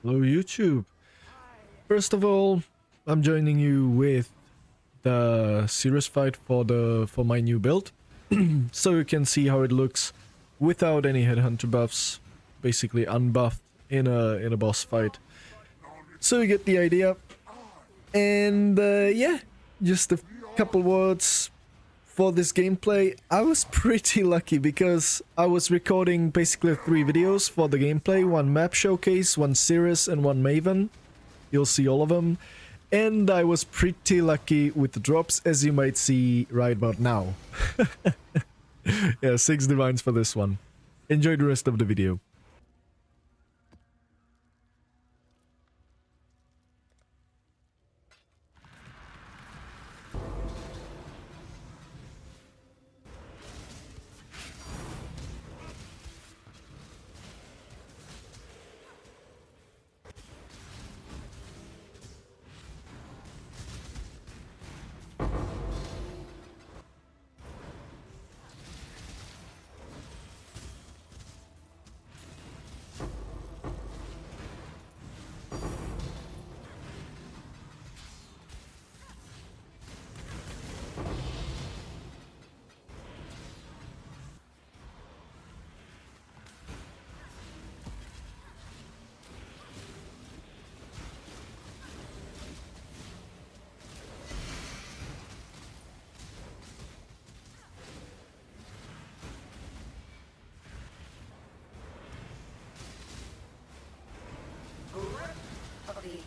Hello YouTube. First of all, I'm joining you with the Sirus fight for my new build. So you can see how it looks without any Headhunter buffs, basically unbuffed in a boss fight. So you get the idea. And yeah, just a couple words for this gameplay. I was pretty lucky because I was recording basically 3 videos for the gameplay, one map showcase, one Sirus and one Maven. You'll see all of them. And I was pretty lucky with the drops, as you might see right about now. Yeah, 6 divines for this one. Enjoy the rest of the video.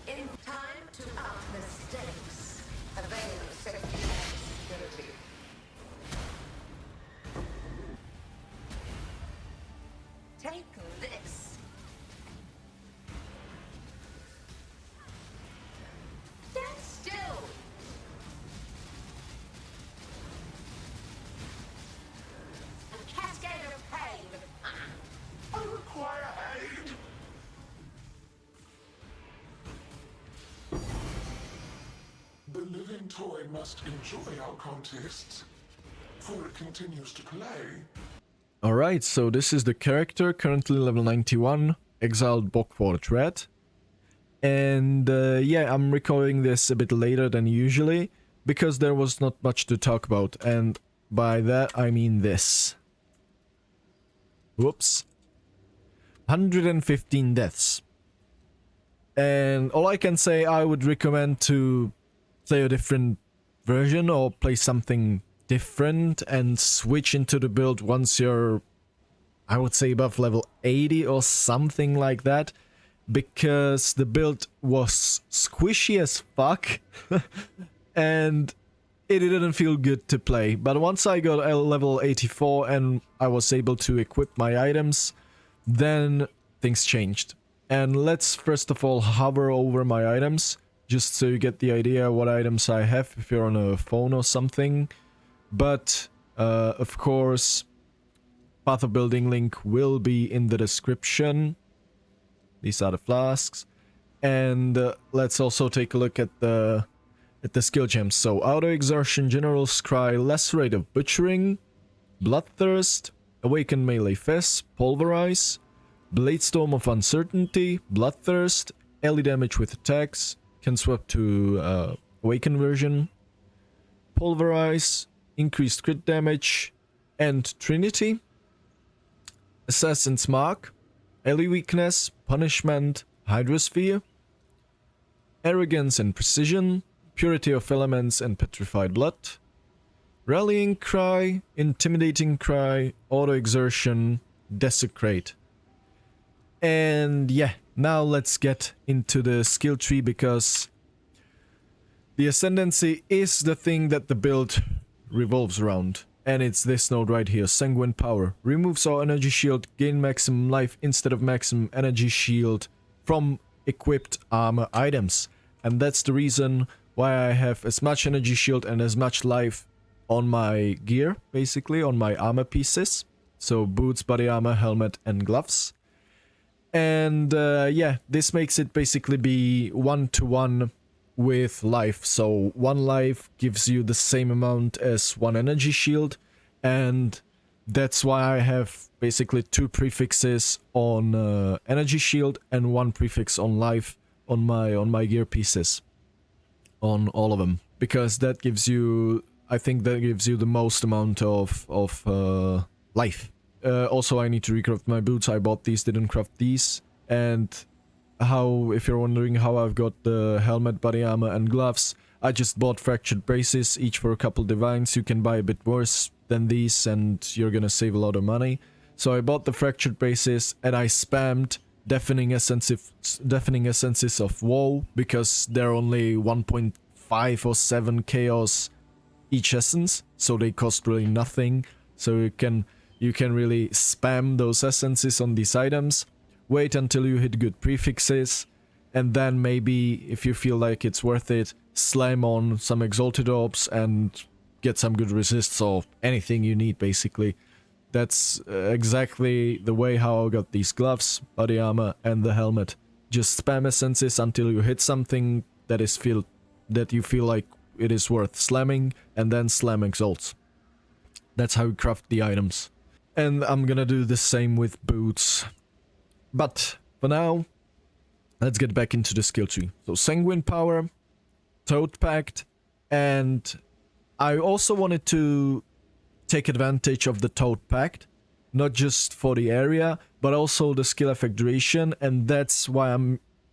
In time to up the stakes. Avail safety and security. Take this. Stand still. A cascade of pain. I require aid. The living toy must enjoy our contests, for it continues to play. Alright, so this is the character, currently level 91, exiled Bogforge Red. And yeah, I'm recording this a bit later than usually, because there was not much to talk about, and by that I mean this. Whoops. 115 deaths. And all I can say, I would recommend to play a different version or play something different and switch into the build once you're, I would say, above level 80 or something like that, because the build was squishy as fuck and it didn't feel good to play. But once I got a level 84 and I was able to equip my items, then things changed. And let's first of all hover over my items, just so you get the idea what items I have if you're on a phone or something. But, of course, Path of Building link will be in the description. These are the flasks. And let's also take a look at the skill gems. So, Auto Exertion, General Scry, Lacerate of Butchering, Bloodthirst, Awaken Melee Fist, Pulverize, Bladestorm of Uncertainty, Bloodthirst, Ally Damage with Attacks, can swap to Awaken version, Pulverize, Increased Crit Damage, and Trinity, Assassin's Mark, Ally Weakness, Punishment, Hydrosphere, Arrogance and Precision, Purity of Elements and Petrified Blood, Rallying Cry, Intimidating Cry, Auto Exertion, Desecrate. And yeah, now let's get into the skill tree, because the Ascendancy is the thing that the build revolves around. And it's this node right here, Sanguine Power. Removes our energy shield, gain maximum life instead of maximum energy shield from equipped armor items. And that's the reason why I have as much energy shield and as much life on my gear, basically, on my armor pieces. So boots, body armor, helmet, and gloves. And yeah, this makes it basically be 1-to-1 with life. So 1 life gives you the same amount as 1 energy shield, and That's why I have basically 2 prefixes on energy shield and 1 prefix on life on my gear pieces, on all of them, because that gives you, I think that gives you the most amount of life. Also, I need to recraft my boots. I bought these, didn't craft these. And how, if you're wondering how I've got the helmet, body armor, and gloves, I just bought fractured braces, each for a couple divines. You can buy a bit worse than these, and you're gonna save a lot of money. So I bought the fractured braces, and I spammed deafening essences of woe, because they're only 1.5 or 7 chaos each essence, so they cost really nothing. So you can really spam those essences on these items, wait until you hit good prefixes, and then maybe, if you feel like it's worth it, slam on some exalted orbs and get some good resists or anything you need, basically. That's exactly the way how I got these gloves, body armor, and the helmet. Just spam essences until you hit something that you feel like it is worth slamming, and then slam exalts. That's how you craft the items. And I'm gonna do the same with boots. But for now, let's get back into the skill tree. So Sanguine Power, Toad Pact, and I also wanted to take advantage of the Toad Pact, not just for the area, but also the skill effect duration, and that's why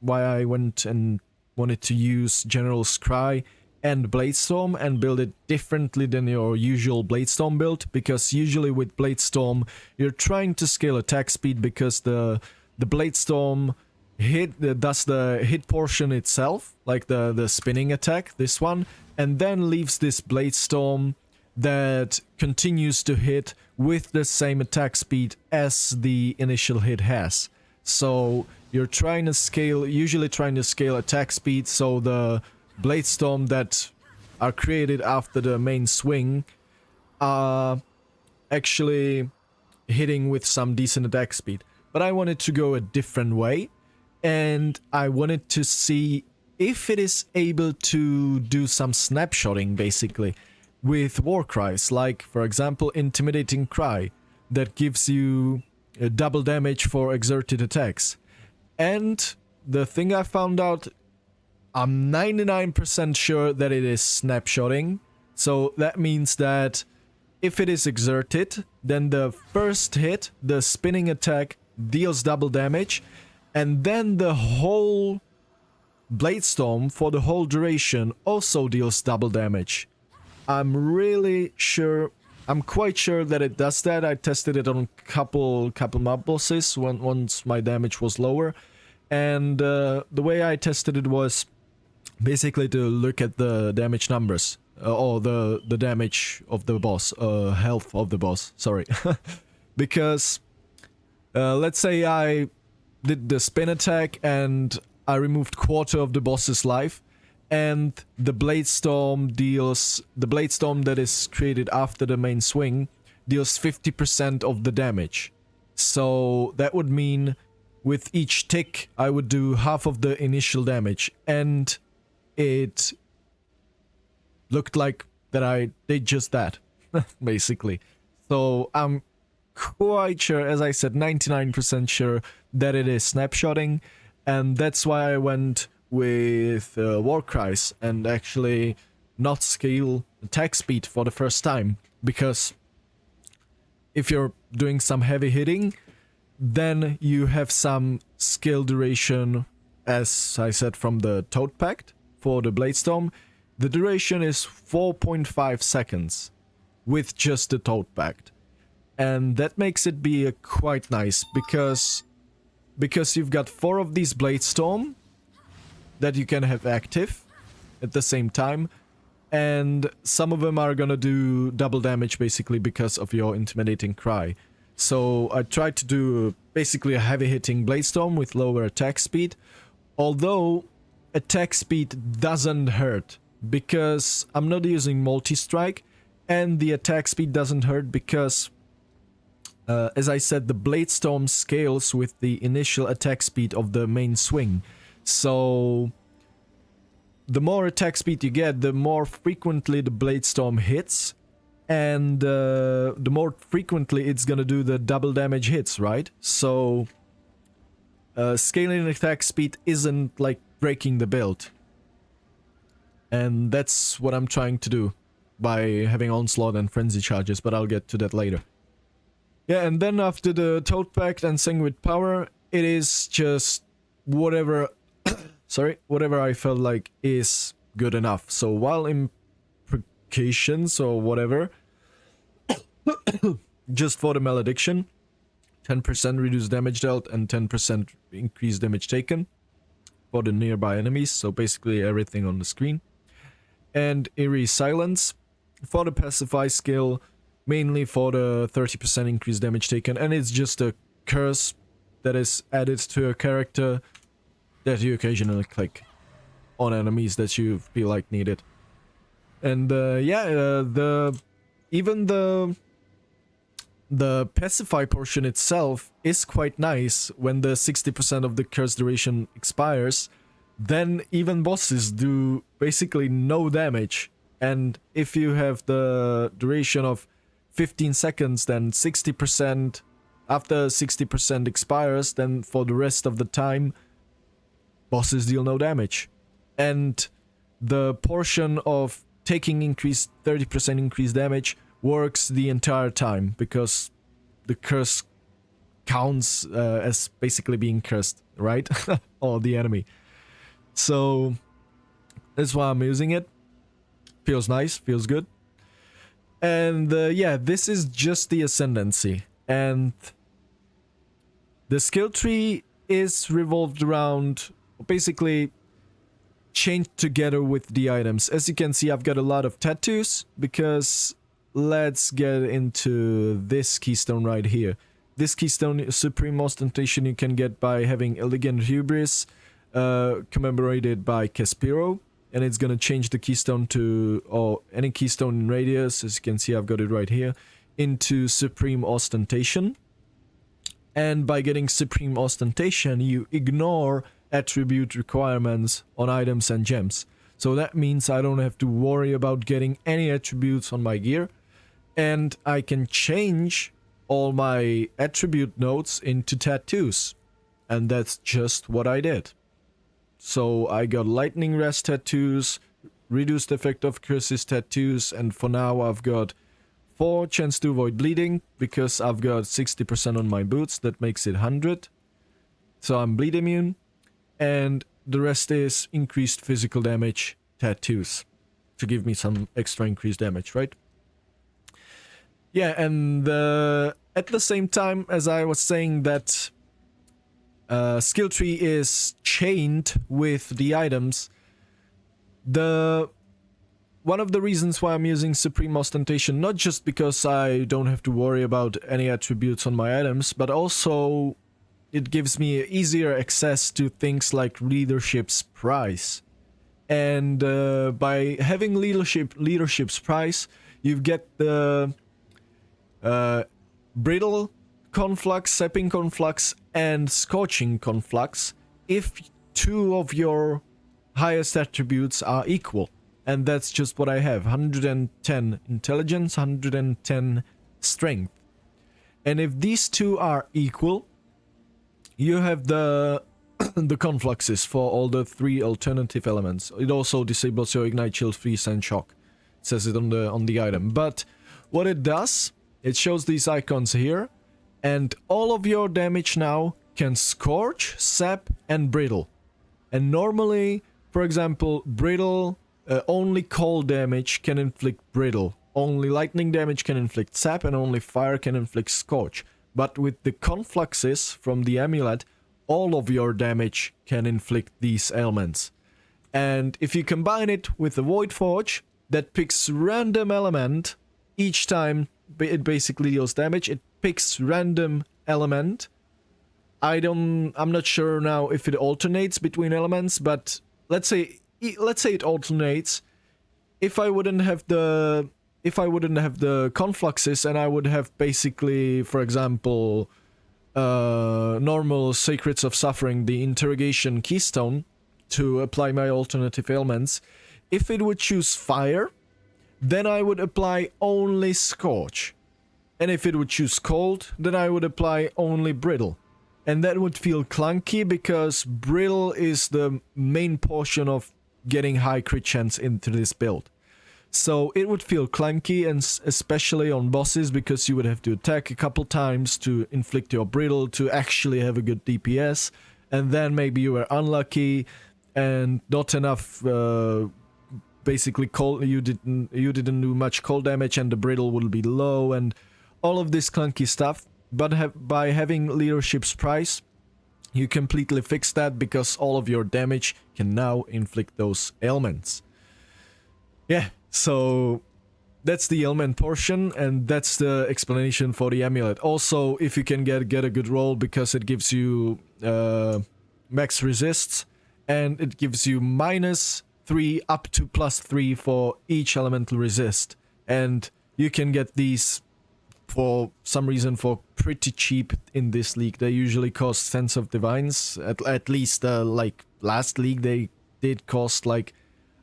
I went and wanted to use General Scry and Bladestorm and build it differently than your usual Bladestorm build, because usually with Bladestorm you're trying to scale attack speed, because the Bladestorm does the hit portion itself, like the spinning attack, this one, and then leaves this Bladestorm that continues to hit with the same attack speed as the initial hit has. So you're usually trying to scale attack speed, so the Bladestorm that are created after the main swing are actually hitting with some decent attack speed. But I wanted to go a different way, and I wanted to see if it is able to do some snapshotting, basically, with war cries, like, for example, Intimidating Cry, that gives you double damage for exerted attacks. And the thing I found out, I'm 99% sure that it is snapshotting. So that means that if it is exerted, then the first hit, the spinning attack, deals double damage, and then the whole Bladestorm for the whole duration also deals double damage. I'm quite sure that it does that. I tested it on couple mob bosses once my damage was lower, and the way I tested it was basically to look at the damage numbers, or the damage of the boss, health of the boss, sorry. Because let's say I did the spin attack and I removed quarter of the boss's life, and the Bladestorm that is created after the main swing deals 50% of the damage. So that would mean with each tick I would do half of the initial damage, and it looked like that I did just that, basically. So I'm quite sure, as I said, 99% sure that it is snapshotting, and that's why I went with war cries and actually not scale attack speed for the first time, because if you're doing some heavy hitting, then you have some skill duration, as I said, from the Toad Pact. For the Bladestorm, the duration is 4.5 seconds with just the Toad Pact, and that makes it be quite nice, because you've got 4 of these Bladestorm that you can have active at the same time, and some of them are gonna do double damage basically because of your Intimidating Cry. So I tried to do basically a heavy hitting Bladestorm with lower attack speed, although attack speed doesn't hurt because I'm not using multi-strike, and the attack speed doesn't hurt because as I said, the Bladestorm scales with the initial attack speed of the main swing. So the more attack speed you get, the more frequently the Bladestorm hits, and the more frequently it's gonna do the double damage hits, right? So scaling attack speed isn't like breaking the build, and that's what I'm trying to do by having Onslaught and Frenzy charges, but I'll get to that later. Yeah, and then after the Toad Pact and Sanguine Power, it is just whatever whatever I felt like is good enough. So while imprecations or whatever, just for the Malediction, 10% reduced damage dealt and 10% increased damage taken for the nearby enemies, so basically everything on the screen. And Eerie Silence for the Pacify skill, mainly for the 30% increased damage taken, and it's just a curse that is added to a character that you occasionally click on enemies that you feel like need it. And the Pacify portion itself is quite nice. When the 60% of the curse duration expires, then even bosses do basically no damage. And if you have the duration of 15 seconds, then 60%, after 60% expires, then for the rest of the time, bosses deal no damage. And the portion of taking increased 30% increased damage works the entire time, because the curse counts as basically being cursed, right? Or the enemy. So that's why I'm using it. Feels nice, feels good. And yeah, this is just the Ascendancy. And the skill tree is revolved around, basically changed together with the items. As you can see, I've got a lot of tattoos, because let's get into this keystone right here. This keystone, Supreme Ostentation, you can get by having Elegant Hubris commemorated by Caspiro, and it's gonna change the keystone to, or any keystone in radius, as you can see I've got it right here, into Supreme Ostentation. And by getting Supreme Ostentation, you ignore attribute requirements on items and gems. So that means I don't have to worry about getting any attributes on my gear, and I can change all my attribute nodes into tattoos. And that's just what I did. So I got Lightning Rest tattoos, Reduced Effect of Curses tattoos, and for now I've got 4 chance to avoid bleeding, because I've got 60% on my boots, that makes it 100. So I'm bleed immune. And the rest is increased physical damage tattoos, to give me some extra increased damage, right? Yeah, and at the same time, as I was saying that skill tree is chained with the items, one of the reasons why I'm using Supreme Ostentation, not just because I don't have to worry about any attributes on my items, but also it gives me easier access to things like Leadership's Prize. And by having Leadership's Prize, you get the Brittle Conflux, Sapping Conflux, and Scorching Conflux if 2 of your highest attributes are equal. And that's just what I have. 110 Intelligence, 110 Strength. And if these 2 are equal, you have the the confluxes for all the 3 alternative elements. It also disables your Ignite, Chill, Freeze, and Shock. It says it on the item. But what it does, it shows these icons here, and all of your damage now can Scorch, Sap, and Brittle. And normally, for example, Brittle, only cold damage can inflict Brittle. Only lightning damage can inflict Sap, and only fire can inflict Scorch. But with the confluxes from the amulet, all of your damage can inflict these elements. And if you combine it with the Voidforge, that picks random element each time it basically deals damage. It picks random element. I'm not sure now if it alternates between elements, but let's say it alternates. If I wouldn't have the confluxes, and I would have basically, for example, normal Sacreds of Suffering, the interrogation keystone, to apply my alternative ailments, if it would choose fire, then I would apply only Scorch. And if it would choose Cold, then I would apply only Brittle. And that would feel clunky because Brittle is the main portion of getting high crit chance into this build. So it would feel clunky, and especially on bosses, because you would have to attack a couple times to inflict your Brittle to actually have a good DPS. And then maybe you were unlucky and not enough basically cold, you didn't do much cold damage and the Brittle will be low and all of this clunky stuff. But by having Leadership's Price, you completely fix that because all of your damage can now inflict those ailments. Yeah, so that's the ailment portion, and that's the explanation for the amulet. Also, if you can get a good roll, because it gives you max resists, and it gives you -3 up to +3 for each elemental resist. And you can get these for some reason for pretty cheap in this league. They usually cost Sense of Divines. At least like last league they did cost like,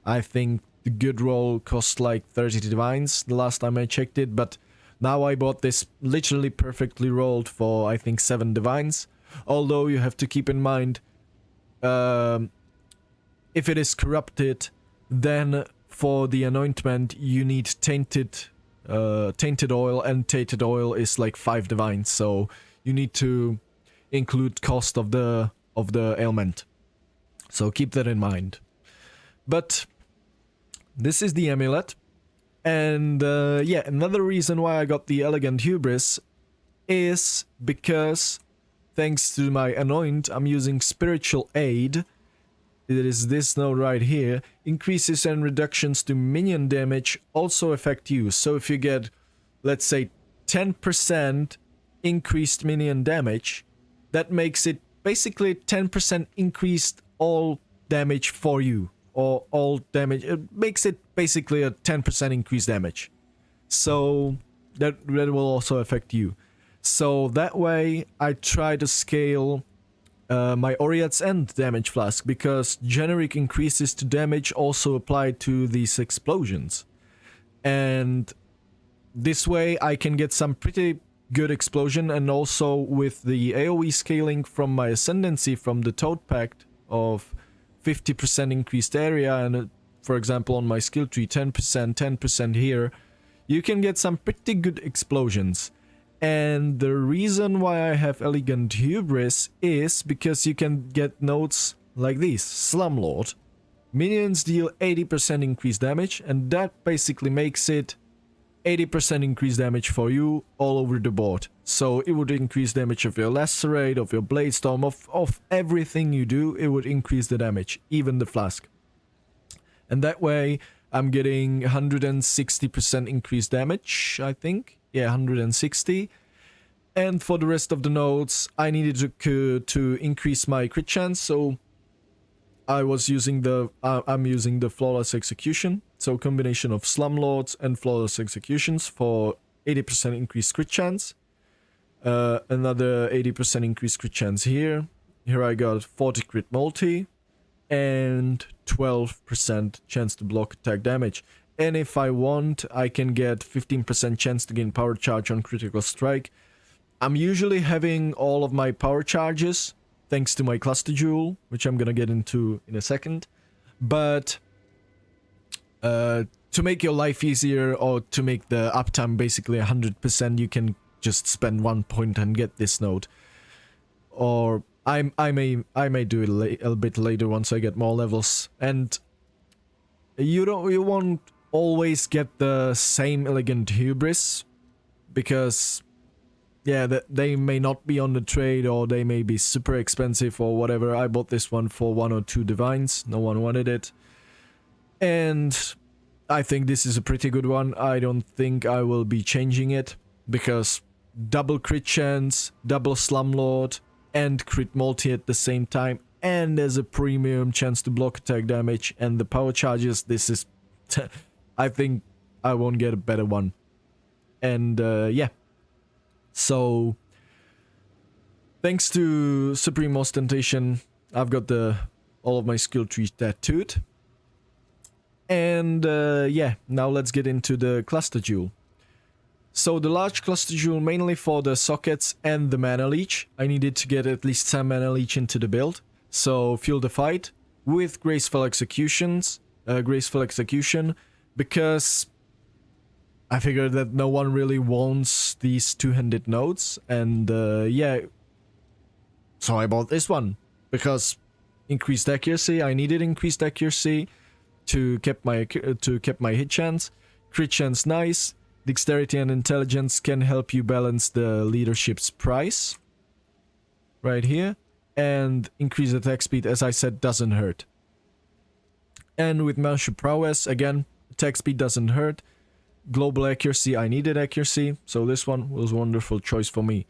I think the good roll cost like 30 divines the last time I checked it, but now I bought this literally perfectly rolled for I think 7 divines. Although you have to keep in mind, if it is corrupted, then for the anointment you need tainted oil, and tainted oil is like 5 divines, so you need to include cost of the ailment. So keep that in mind. But this is the amulet, and yeah, another reason why I got the Elegant Hubris is because thanks to my anoint, I'm using Spiritual Aid. It is this node right here. Increases and reductions to minion damage also affect you. So if you get, let's say, 10% increased minion damage, that makes it basically 10% increased all damage for you. Or all damage. It makes it basically a 10% increased damage. So that will also affect you. So that way I try to scale my Oriat's End damage flask, because generic increases to damage also apply to these explosions. And this way I can get some pretty good explosion, and also with the AoE scaling from my Ascendancy from the Toad Pact of 50% increased area, and for example on my skill tree 10% here, you can get some pretty good explosions. And the reason why I have Elegant Hubris is because you can get nodes like these. Slumlord. Minions deal 80% increased damage, and that basically makes it 80% increased damage for you all over the board. So it would increase damage of your Lacerate, of your Bladestorm, of everything you do, it would increase the damage, even the flask. And that way I'm getting 160% increased damage, I think. Yeah, 160. And for the rest of the nodes, I needed to increase my crit chance, so I'm using the Flawless Execution. So combination of Slumlords and Flawless Executions for 80% increased crit chance. Another 80% increased crit chance here. Here I got 40 crit multi and 12% chance to block attack damage. And if I want, I can get 15% chance to gain power charge on critical strike. I'm usually having all of my power charges thanks to my cluster jewel, which I'm gonna get into in a second. But to make your life easier, or to make the uptime basically 100%, you can just spend 1 point and get this node. Or I may do it a bit later once I get more levels. And you won't always get the same Elegant Hubris, because yeah, they may not be on the trade, or they may be super expensive or whatever. I bought this one for 1 or 2 divines, no one wanted it, and I think this is a pretty good one. I don't think I will be changing it, because double crit chance, double Slumlord, and crit multi at the same time, and there's a premium chance to block attack damage, and the power charges, this is I think I won't get a better one. And yeah, so thanks to Supreme Ostentation, I've got all of my skill trees tattooed. And yeah, now let's get into the cluster jewel. So the large cluster jewel mainly for the sockets and the mana leech. I needed to get at least some mana leech into the build. So fuel the fight with graceful execution, because I figured that no one really wants these two-handed nodes, and yeah, so I bought this one because increased accuracy. I needed increased accuracy to keep my hit chance. Crit chance nice. Dexterity and intelligence can help you balance the leadership's price right here, and increased attack speed, as I said, doesn't hurt. And with martial prowess, again, attack speed doesn't hurt. Global accuracy, I needed accuracy, so this one was a wonderful choice for me.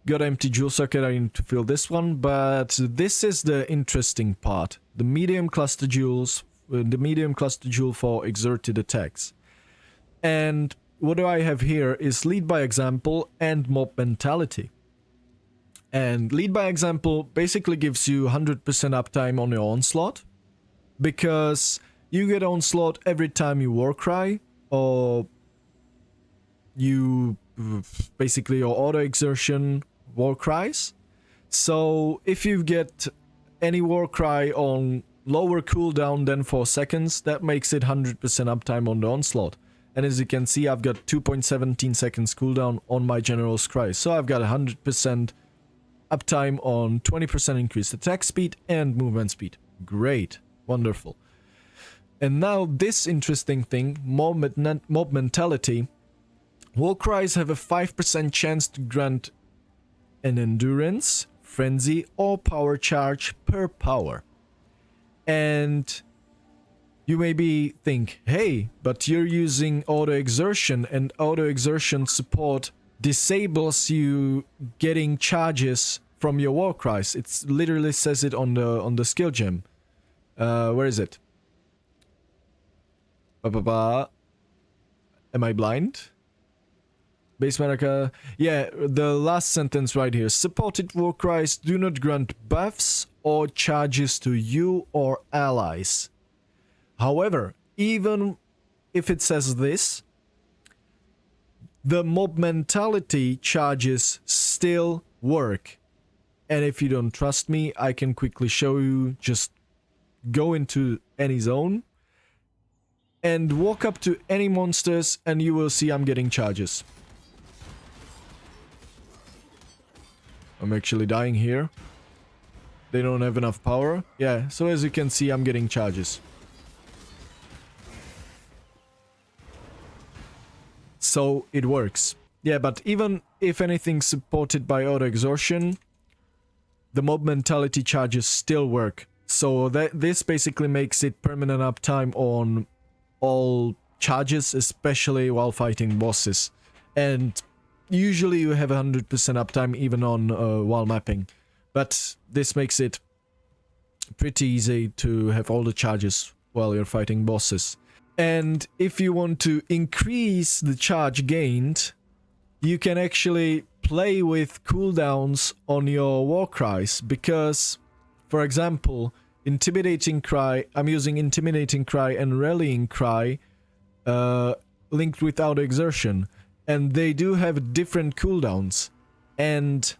Got an empty jewel socket, I need to fill this one, but this is the interesting part. The medium cluster jewels, the medium cluster jewel for exerted attacks. And what do I have here is lead by example and mob mentality. And lead by example basically gives you 100% uptime on your onslaught, because you get onslaught every time you warcry, or you basically your auto exertion warcries. So if you get any warcry on lower cooldown than 4 seconds, that makes it 100% uptime on the onslaught. And as you can see, I've got 2.17 seconds cooldown on my General's Cry. So I've got 100% uptime on 20% increased attack speed and movement speed. Great. Wonderful. And now this interesting thing, mob mentality. Warcries have a 5% chance to grant an endurance, frenzy, or power charge per power. And you maybe think, hey, but you're using auto exertion, and auto exertion support disables you getting charges from your warcries. It literally says it on the skill gem. Where is it? Am I blind? Base America. Yeah, the last sentence right here. Supported warcries do not grant buffs or charges to you or allies. However, even if it says this, the mob mentality charges still work. And if you don't trust me, I can quickly show you. Just go into any zone and walk up to any monsters, and you will see I'm getting charges. I'm actually dying here. They don't have enough power. Yeah, so as you can see, I'm getting charges. So it works. Yeah, but even if anything's supported by auto exhaustion, the mob mentality charges still work. So this basically makes it permanent uptime on all charges, especially while fighting bosses. And usually you have 100% uptime even on while mapping. But this makes it pretty easy to have all the charges while you're fighting bosses. And if you want to increase the charge gained, you can actually play with cooldowns on your warcries, because, for example, Intimidating Cry, I'm using Intimidating Cry and Rallying Cry linked with auto exertion, and they do have different cooldowns. And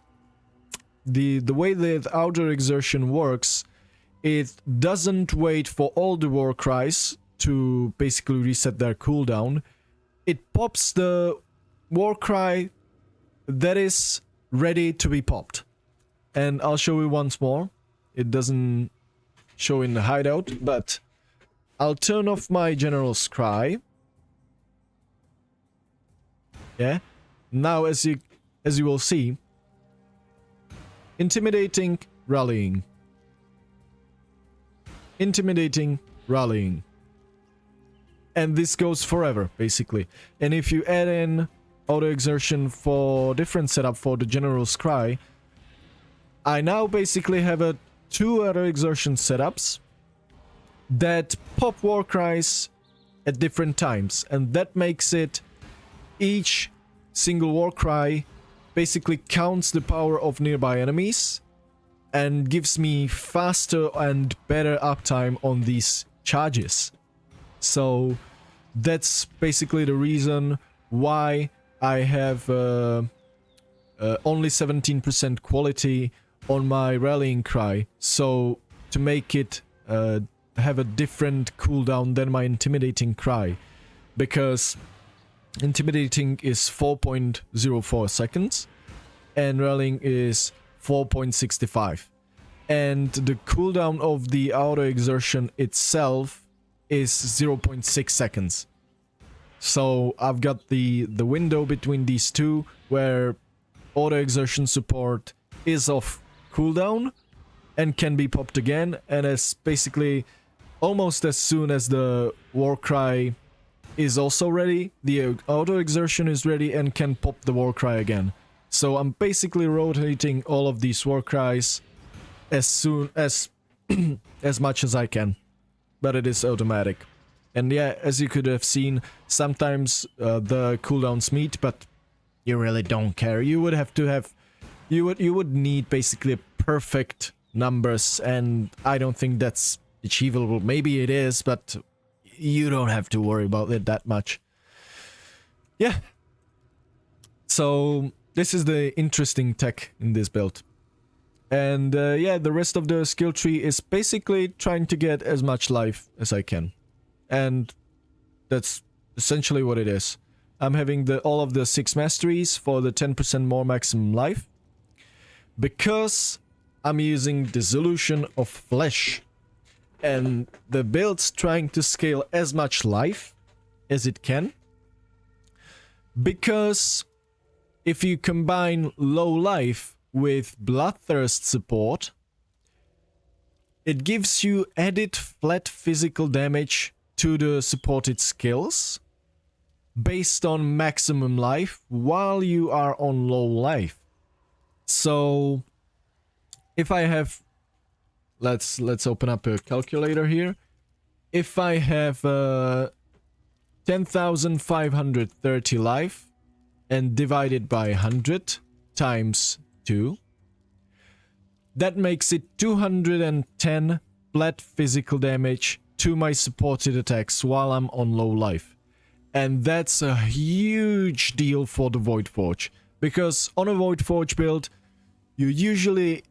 the way that auto exertion works, it doesn't wait for all the warcries to basically reset their cooldown. It pops the warcry that is ready to be popped. And I'll show you once more. It doesn't show in the hideout, but I'll turn off my General's Cry. Yeah. Now as you will see, intimidating, rallying. Intimidating, rallying. And this goes forever, basically. And if you add in auto exertion for different setup for the General's Cry, I now basically have 2 auto exertion setups that pop warcries at different times, and that makes it each single warcry basically counts the power of nearby enemies and gives me faster and better uptime on these charges. So that's basically the reason why I have only 17% quality on my rallying cry. So to make it have a different cooldown than my intimidating cry, because intimidating is 4.04 seconds and rallying is 4.65, and the cooldown of the auto exertion itself is 0.6 seconds. So I've got the window between these two where auto exertion support is off cooldown and can be popped again, and it's basically almost as soon as the war cry is also ready, the auto exertion is ready and can pop the war cry again. So I'm basically rotating all of these war cries as soon as as much as I can, but it is automatic. And yeah, as you could have seen, sometimes the cooldowns meet, but you really don't care. You would have to have, you would need basically perfect numbers, and I don't think that's achievable. Maybe it is, but you don't have to worry about it that much. Yeah. So this is the interesting tech in this build. And yeah, the rest of the skill tree is basically trying to get as much life as I can. And that's essentially what it is. I'm having all of the 6 masteries for the 10% more maximum life, because I'm using Dissolution of Flesh. And the build's trying to scale as much life as it can, because if you combine low life with Bloodthirst support, it gives you added flat physical damage to the supported skills based on maximum life while you are on low life. So if I have, let's open up a calculator here. If I have 10,530 life and divided by 100 times 2, that makes it 210 flat physical damage to my supported attacks while I'm on low life. And that's a huge deal for the Voidforge, because on a Voidforge build, you usually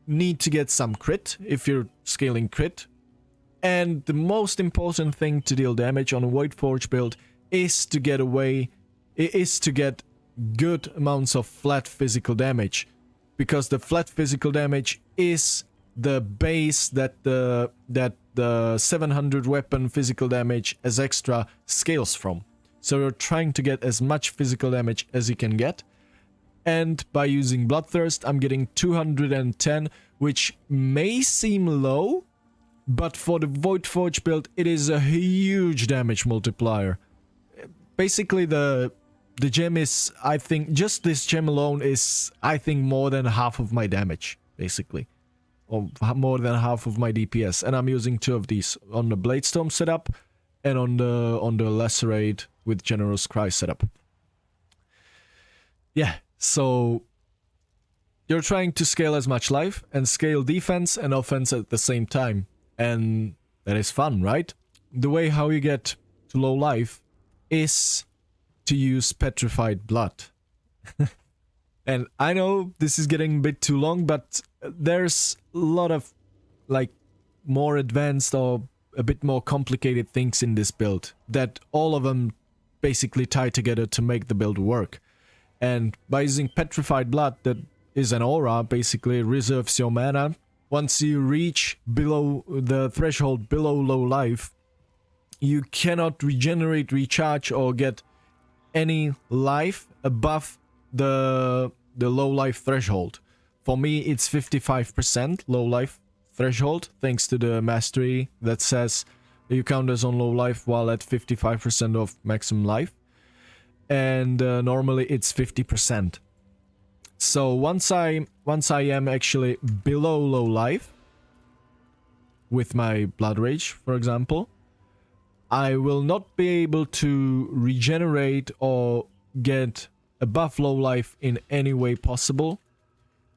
need to get some crit if you're scaling crit. And the most important thing to deal damage on a Voidforge build is to get good amounts of flat physical damage, because the flat physical damage is the base that the 700 weapon physical damage as extra scales from. So you're trying to get as much physical damage as you can get. And by using Bloodthirst, I'm getting 210, which may seem low, but for the Voidforge build, it is a huge damage multiplier. Basically, the gem is, I think, just this gem alone is, I think, more than half of my damage, basically. Or more than half of my DPS. And I'm using 2 of these on the Bladestorm setup and on the Lacerate with Generous Cry setup. Yeah, so you're trying to scale as much life and scale defense and offense at the same time. And that is fun, right? The way how you get to low life is to use Petrified Blood. And I know this is getting a bit too long, but there's a lot of like more advanced or a bit more complicated things in this build that all of them basically tie together to make the build work. And by using Petrified Blood, that is an aura, basically reserves your mana. Once you reach below the threshold below low life, you cannot regenerate, recharge, or get any life above the low life threshold. For me, it's 55% low life threshold, thanks to the mastery that says you count as on low life while at 55% of maximum life. And normally it's 50%. So once I am actually below low life, with my Blood Rage, for example, I will not be able to regenerate or get above low life in any way possible,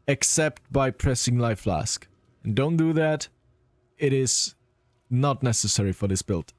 except by pressing Life Flask. And don't do that. It is not necessary for this build.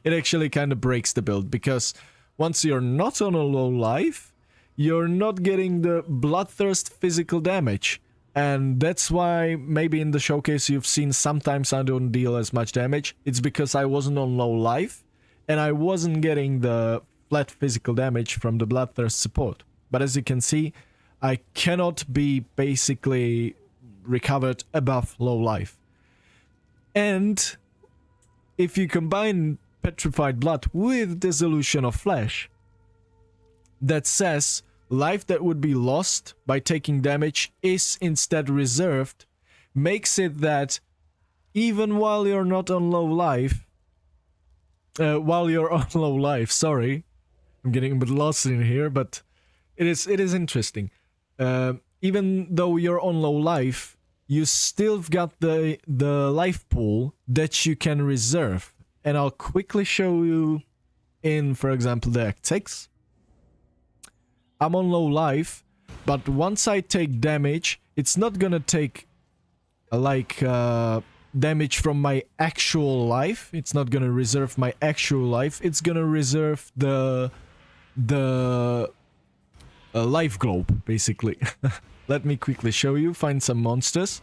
It actually kind of breaks the build, because once you're not on a low life, you're not getting the Bloodthirst physical damage. And that's why maybe in the showcase you've seen sometimes I don't deal as much damage. It's because I wasn't on low life, and I wasn't getting the flat physical damage from the Bloodthirst support. But as you can see, I cannot be basically recovered above low life. And if you combine Petrified Blood with Dissolution of Flesh, that says life that would be lost by taking damage is instead reserved, makes it that even while you're not on low life, sorry, I'm getting a bit lost in here, but it is interesting. Even though you're on low life, you still got the life pool that you can reserve. And I'll quickly show you in, for example, the Act 6. I'm on low life, but once I take damage, it's not gonna take damage from my actual life. It's not gonna reserve my actual life. It's gonna reserve the life globe, basically. Let me quickly show you, find some monsters.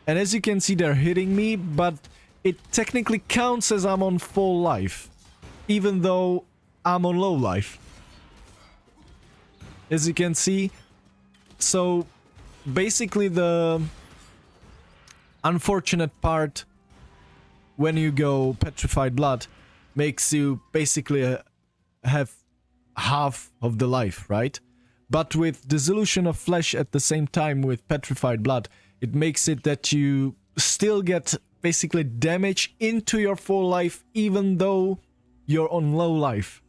And as you can see, they're hitting me, but it technically counts as I'm on full life, even though I'm on low life. As you can see, so basically the unfortunate part when you go Petrified Blood makes you basically have half of the life, right? But with Dissolution of Flesh at the same time with Petrified Blood, it makes it that you still get basically damage into your full life even though you're on low life.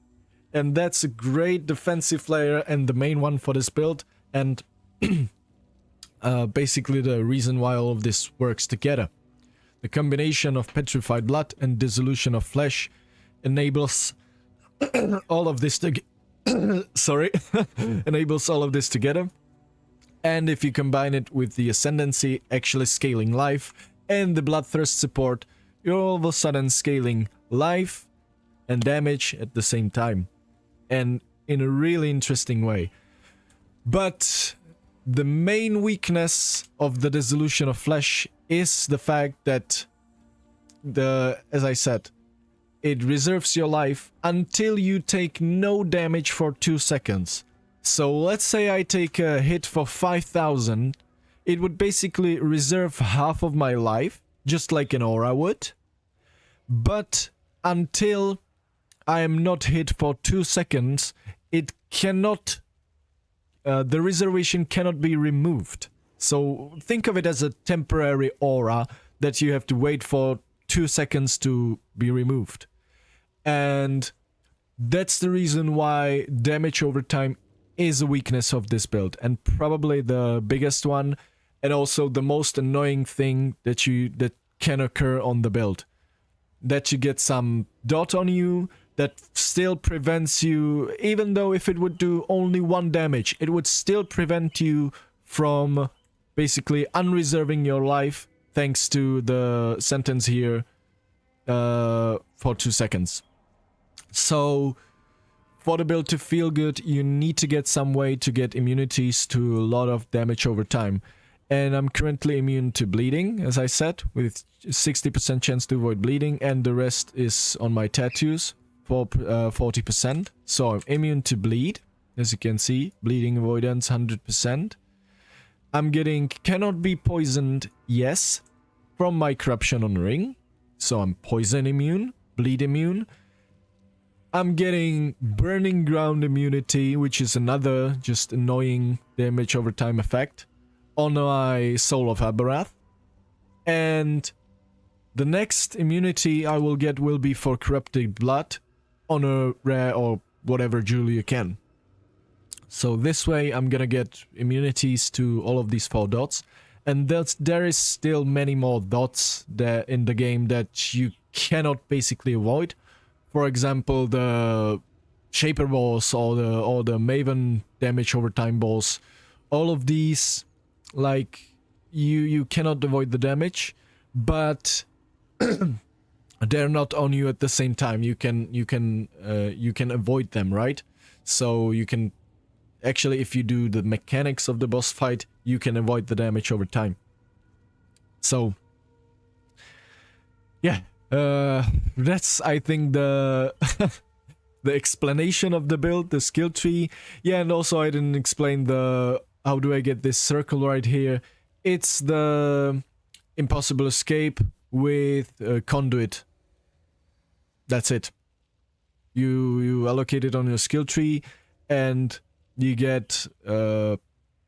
And that's a great defensive layer and the main one for this build, and basically the reason why all of this works together. The combination of Petrified Blood and Dissolution of Flesh enables all of this to enables all of this together. And if you combine it with the Ascendancy actually scaling life and the Bloodthirst support, you're all of a sudden scaling life and damage at the same time, and in a really interesting way. But the main weakness of the Dissolution of Flesh is the fact that as I said, it reserves your life until you take no damage for 2 seconds. So let's say I take a hit for 5,000, it would basically reserve half of my life, just like an aura would. But until I am not hit for 2 seconds, it cannot, the reservation cannot be removed. So think of it as a temporary aura that you have to wait for 2 seconds to be removed. And that's the reason why damage over time is a weakness of this build, and probably the biggest one, and also the most annoying thing that can occur on the build. That you get some dot on you that still prevents you, even though if it would do only 1 damage, it would still prevent you from basically unreserving your life thanks to the sentence here for 2 seconds. So for the build to feel good, you need to get some way to get immunities to a lot of damage over time. And I'm currently immune to bleeding, as I said, with 60% chance to avoid bleeding, and the rest is on my tattoos for 40%. So I'm immune to bleed, as you can see, bleeding avoidance 100%. I'm getting cannot be poisoned, yes, from my corruption on ring. So I'm poison immune, bleed immune. I'm getting burning ground immunity, which is another just annoying damage over time effect on my Soul of Aberrath. And the next immunity I will get will be for Corrupted Blood on a rare or whatever jewel you can. So this way I'm gonna get immunities to all of these 4 dots. And there is still many more dots there in the game that you cannot basically avoid. For example, the Shaper balls or the Maven damage over time balls. All of these, like, you cannot avoid the damage, but they're not on you at the same time. You can avoid them, right? So you can actually, if you do the mechanics of the boss fight, you can avoid the damage over time. So yeah, that's, I think, the the explanation of the build, the skill tree. Yeah, and also I didn't explain the how do I get this circle right here. It's the impossible escape with conduit. That's it. You allocate it on your skill tree, and you get the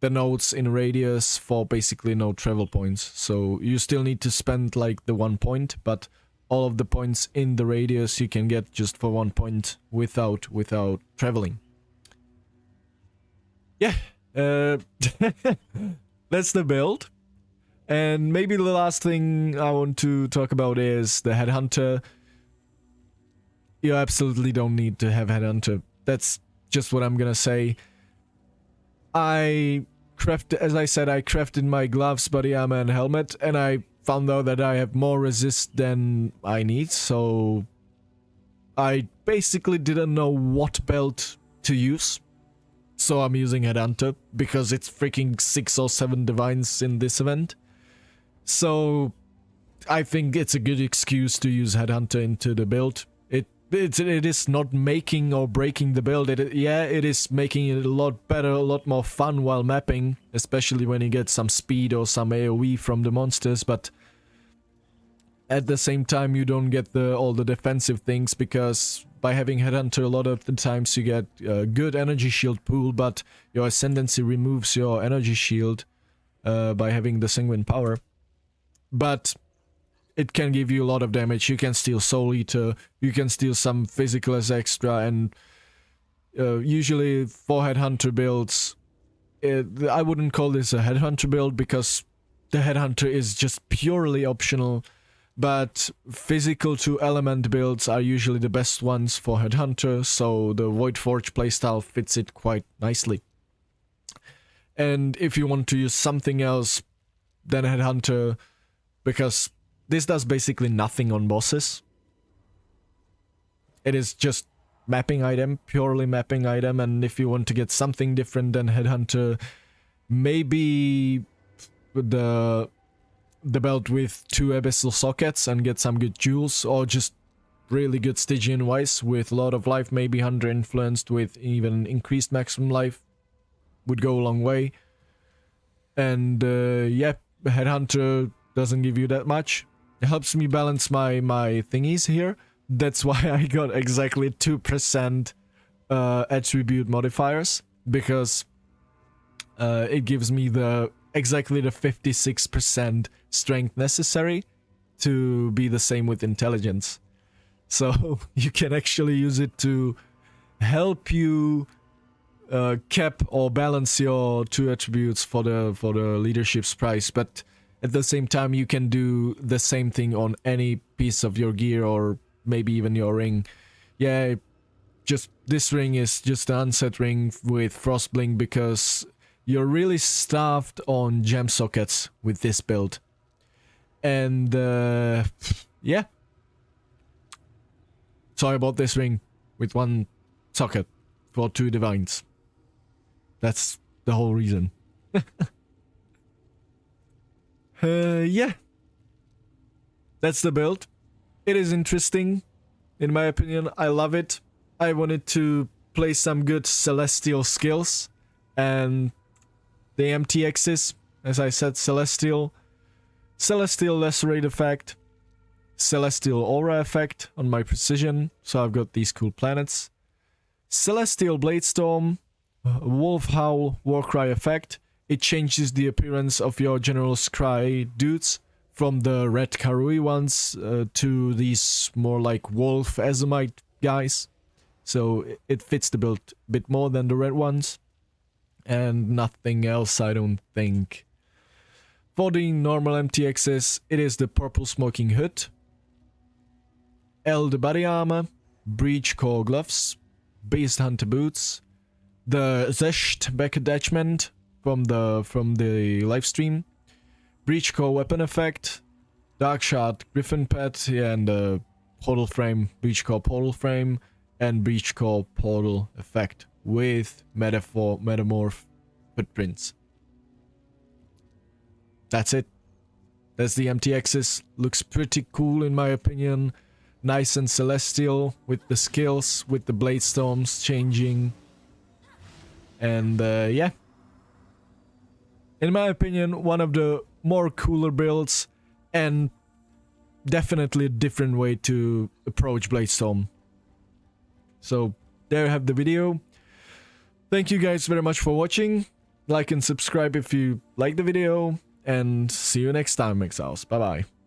nodes in radius for basically no travel points. So you still need to spend like the 1 point, but all of the points in the radius you can get just for 1 point without traveling. Yeah, that's the build. And maybe the last thing I want to talk about is the Headhunter. You absolutely don't need to have Headhunter. That's just what I'm gonna say. As I said, I crafted my gloves, body armor, and helmet, and I found out that I have more resist than I need, so I basically didn't know what belt to use. So I'm using Headhunter, because it's freaking 6 or 7 divines in this event. So I think it's a good excuse to use Headhunter into the build. It is not making or breaking the build. It is making it a lot better, a lot more fun while mapping, especially when you get some speed or some AoE from the monsters, but at the same time you don't get all the defensive things, because by having Headhunter a lot of the times you get a good energy shield pool, but your Ascendancy removes your energy shield by having the Sanguine power. But it can give you a lot of damage. You can steal Soul Eater, you can steal some physical as extra, and usually for Headhunter builds, I wouldn't call this a Headhunter build, because the Headhunter is just purely optional, but physical to element builds are usually the best ones for Headhunter, so the Voidforge playstyle fits it quite nicely. And if you want to use something else than Headhunter, because this does basically nothing on bosses. It is just mapping item, purely mapping item, and if you want to get something different than Headhunter, maybe the belt with 2 abyssal sockets and get some good jewels, or just really good Stygian Vice with a lot of life, maybe Hunter influenced with even increased maximum life would go a long way. And yeah, Headhunter doesn't give you that much. It helps me balance my thingies here. That's why I got exactly 2% attribute modifiers, because it gives me exactly the 56% strength necessary to be the same with intelligence. So you can actually use it to help you cap or balance your 2 attributes for the leadership's price, but at the same time you can do the same thing on any piece of your gear, or maybe even your ring. Yeah, just this ring is just an unset ring with Frostblink, because you're really starved on gem sockets with this build. And yeah, so I bought this ring with 1 socket for 2 divines. That's the whole reason. Yeah, that's the build. It is interesting, in my opinion. I love it. I wanted to play some good Celestial skills, and the MTXs, as I said, Celestial Lacerate effect, Celestial Aura effect on my Precision, so I've got these cool planets. Celestial Bladestorm, Wolf Howl Warcry effect. It changes the appearance of your General Scry dudes from the red Karui ones to these more like Wolf Azumite guys. So it fits the build a bit more than the red ones. And nothing else, I don't think. For the normal MTXs, it is the Purple Smoking Hood, the Body Armor, Breach Core Gloves, Beast Hunter Boots, the Zesht Back Attachment from the live stream, Breach Core Weapon Effect, Dark Shard Griffin Pet, yeah, and the Portal Frame, Breach Core Portal Frame, and Breach Core Portal effect with Metamorph footprints. That's it. That's the MTXs. Looks pretty cool in my opinion. Nice and celestial with the skills, with the Bladestorms changing. And yeah. In my opinion, one of the more cooler builds and definitely a different way to approach Bladestorm. So there you have the video. Thank you guys very much for watching. Like and subscribe if you like the video. And see you next time, Exiles. Bye bye.